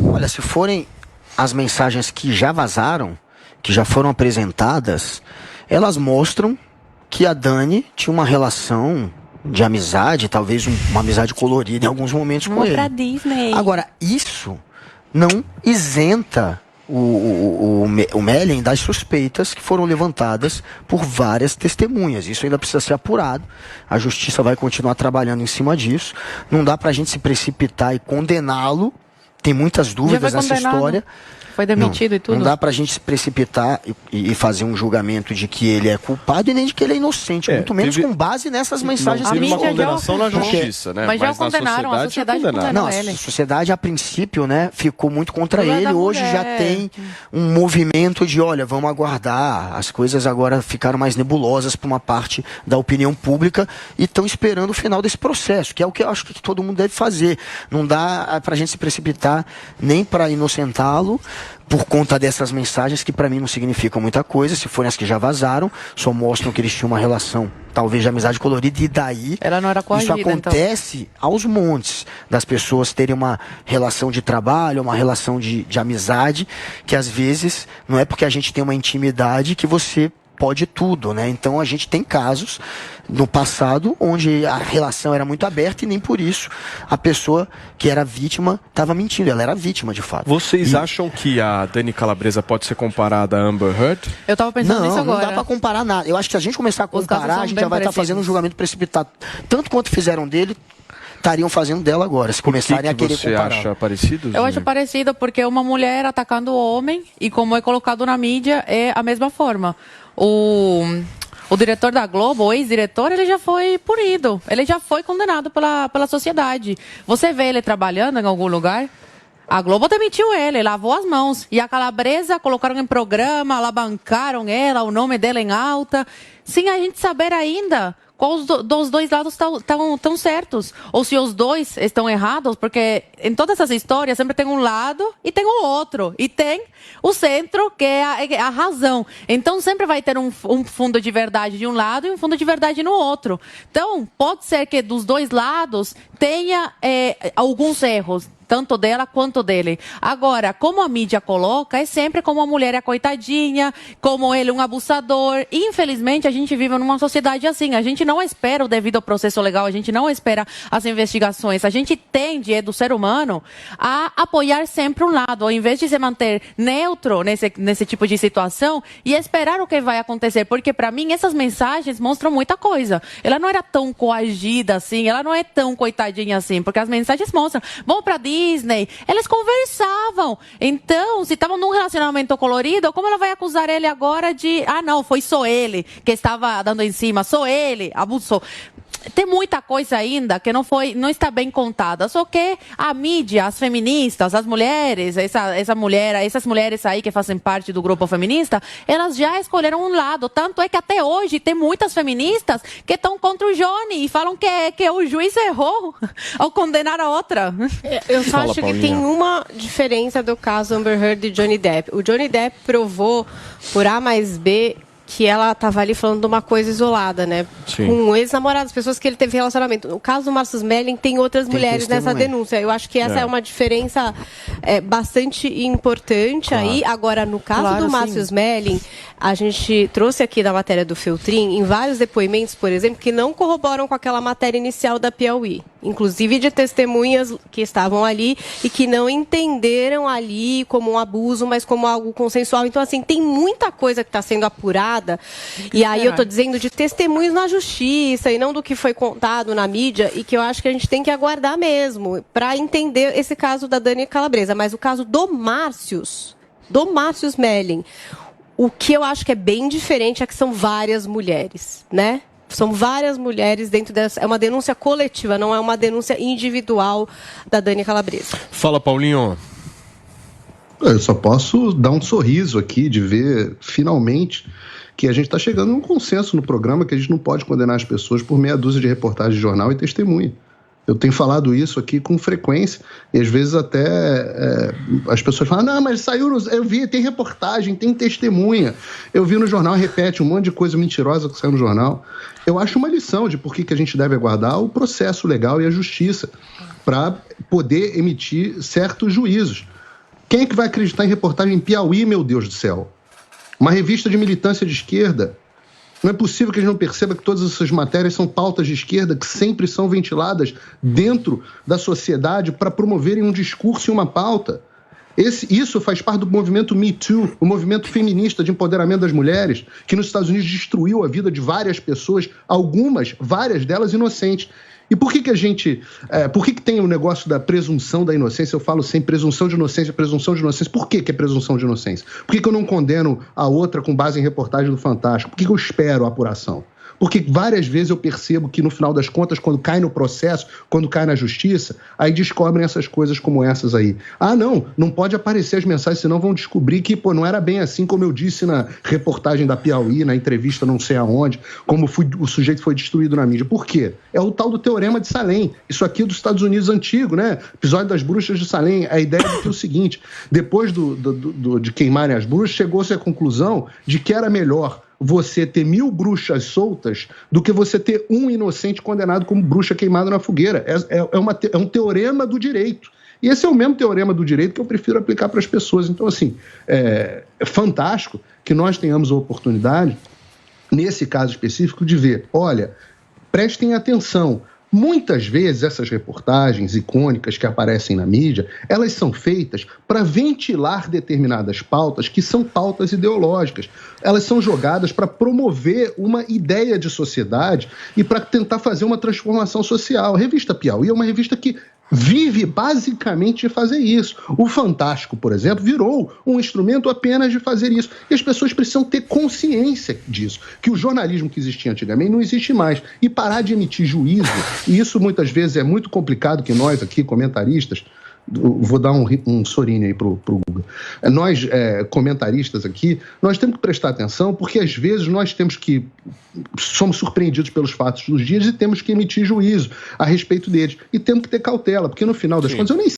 Olha, se forem as mensagens que já vazaram, que já foram apresentadas, elas mostram que a Dani tinha uma relação de amizade, talvez uma amizade colorida em alguns momentos com ele. Pra Disney. Agora, isso não isenta o Mellen das suspeitas que foram levantadas por várias testemunhas. Isso ainda precisa ser apurado. A justiça vai continuar trabalhando em cima disso. Não dá pra gente se precipitar e condená-lo. Tem muitas dúvidas nessa história. Foi demitido e tudo? Não dá pra gente se precipitar e fazer um julgamento de que ele é culpado e nem de que ele é inocente, muito menos com base nessas mensagens. Teve uma condenação na justiça, né? Mas já condenaram, a sociedade condenou ele. A sociedade, a princípio, né, ficou muito contra ele. Hoje já tem um movimento de, olha, vamos aguardar. As coisas agora ficaram mais nebulosas para uma parte da opinião pública e estão esperando o final desse processo, que é o que eu acho que todo mundo deve fazer. Não dá pra gente se precipitar nem para inocentá-lo, por conta dessas mensagens que para mim não significam muita coisa. Se forem as que já vazaram, só mostram que eles tinham uma relação, talvez de amizade colorida, e daí ela não era coagida, isso acontece aos montes, das pessoas terem uma relação de trabalho, uma relação de amizade, que às vezes não é porque a gente tem uma intimidade que você pode tudo, né? Então a gente tem casos no passado onde a relação era muito aberta e nem por isso a pessoa que era vítima estava mentindo, ela era vítima de fato. Vocês acham que a Dani Calabresa pode ser comparada a Amber Heard? Eu tava pensando nisso agora. Não dá pra comparar nada. Eu acho que se a gente começar a comparar, a gente já vai estar fazendo um julgamento precipitado. Tanto quanto fizeram dele, estariam fazendo dela agora, se começarem a querer comparar. Você acha parecido? Eu acho parecido porque uma mulher atacando o homem, e como é colocado na mídia, é a mesma forma. O diretor da Globo, o ex-diretor, ele já foi punido. Ele já foi condenado pela sociedade. Você vê ele trabalhando em algum lugar? A Globo demitiu ele, lavou as mãos. E a Calabresa colocaram em programa, alavancaram ela, o nome dela em alta, sem a gente saber ainda qual dos dois lados estão certos. Ou se os dois estão errados, porque em todas essas histórias sempre tem um lado e tem o outro. E tem o centro, que é a razão. Então sempre vai ter um fundo de verdade de um lado e um fundo de verdade no outro. Então pode ser que dos dois lados tenha alguns erros, tanto dela quanto dele. Agora, como a mídia coloca, é sempre como a mulher é a coitadinha, como ele um abusador. Infelizmente, a gente vive numa sociedade assim. A gente não espera o devido processo legal, a gente não espera as investigações. A gente tende, do ser humano, a apoiar sempre um lado, ao invés de se manter neutro nesse tipo de situação e esperar o que vai acontecer. Porque, para mim, essas mensagens mostram muita coisa. Ela não era tão coagida assim, ela não é tão coitadinha assim, porque as mensagens mostram, vão pra Disney, eles conversavam. Então, se estavam num relacionamento colorido, como ela vai acusar ele agora de, não, foi só ele que estava dando em cima, só ele abusou. Tem muita coisa ainda que não está bem contada. Só que a mídia, as feministas, as mulheres, essas mulheres aí que fazem parte do grupo feminista, elas já escolheram um lado. Tanto é que até hoje tem muitas feministas que estão contra o Johnny e falam que o juiz errou ao condenar a outra. Eu só acho que tem uma diferença do caso Amber Heard e Johnny Depp. O Johnny Depp provou por A mais B que ela estava ali falando de uma coisa isolada, né? Sim. Com ex-namorados, pessoas que ele teve relacionamento. No caso do Marcus Melling, tem outras mulheres nessa denúncia. Eu acho que essa é uma diferença bastante importante aí. Agora, no caso do Marcus Melling, a gente trouxe aqui na matéria do Feltrin, em vários depoimentos, por exemplo, que não corroboram com aquela matéria inicial da Piauí. Inclusive de testemunhas que estavam ali e que não entenderam ali como um abuso, mas como algo consensual. Então, assim, tem muita coisa que está sendo apurada. E aí eu estou dizendo de testemunhos na justiça e não do que foi contado na mídia, e que eu acho que a gente tem que aguardar mesmo para entender esse caso da Dani Calabresa. Mas o caso do Március Melling, o que eu acho que é bem diferente é que são várias mulheres, né? São várias mulheres dentro dessa... É uma denúncia coletiva, não é uma denúncia individual da Dani Calabresa. Fala, Paulinho. Eu só posso dar um sorriso aqui de ver, finalmente, que a gente está chegando a um consenso no programa que a gente não pode condenar as pessoas por meia dúzia de reportagens de jornal e testemunha. Eu tenho falado isso aqui com frequência e às vezes até as pessoas falam, não, mas saiu, eu vi, tem reportagem, tem testemunha. Eu vi no jornal, repete um monte de coisa mentirosa que saiu no jornal. Eu acho uma lição de por que a gente deve aguardar o processo legal e a justiça para poder emitir certos juízos. Quem é que vai acreditar em reportagem em Piauí, meu Deus do céu? Uma revista de militância de esquerda. Não é possível que a gente não perceba que todas essas matérias são pautas de esquerda que sempre são ventiladas dentro da sociedade para promoverem um discurso e uma pauta. Isso faz parte do movimento Me Too, o movimento feminista de empoderamento das mulheres, que nos Estados Unidos destruiu a vida de várias pessoas, várias delas inocentes. E por que a gente... por que tem o negócio da presunção da inocência? Eu falo sem presunção de inocência, presunção de inocência. Por que é presunção de inocência? Por que eu não condeno a outra com base em reportagem do Fantástico? Por que eu espero a apuração? Porque várias vezes eu percebo que, no final das contas, quando cai no processo, quando cai na justiça, aí descobrem essas coisas como essas aí. Ah, não pode aparecer as mensagens, senão vão descobrir que, não era bem assim como eu disse na reportagem da Piauí, na entrevista não sei aonde, como o sujeito foi destruído na mídia. Por quê? É o tal do Teorema de Salem. Isso aqui é dos Estados Unidos antigo, né? Episódio das bruxas de Salem. A ideia é que é o seguinte, depois de queimarem as bruxas, chegou-se à conclusão de que era melhor você ter 1000 bruxas soltas do que você ter um inocente condenado como bruxa queimada na fogueira. É um teorema do direito. E esse é o mesmo teorema do direito que eu prefiro aplicar para as pessoas. Então, assim, é fantástico que nós tenhamos a oportunidade, nesse caso específico, de ver, olha, prestem atenção. Muitas vezes essas reportagens icônicas que aparecem na mídia, elas são feitas para ventilar determinadas pautas que são pautas ideológicas. Elas são jogadas para promover uma ideia de sociedade e para tentar fazer uma transformação social. A revista Piauí é uma revista que vive basicamente de fazer isso. O Fantástico, por exemplo, virou um instrumento apenas de fazer isso. E as pessoas precisam ter consciência disso, que o jornalismo que existia antigamente não existe mais. E parar de emitir juízo, e isso muitas vezes é muito complicado que nós aqui, comentaristas, vou dar um sorinho aí pro Guga. Nós, comentaristas aqui, nós temos que prestar atenção, porque às vezes somos surpreendidos pelos fatos dos dias e temos que emitir juízo a respeito deles. E temos que ter cautela, porque no final das contas eu nem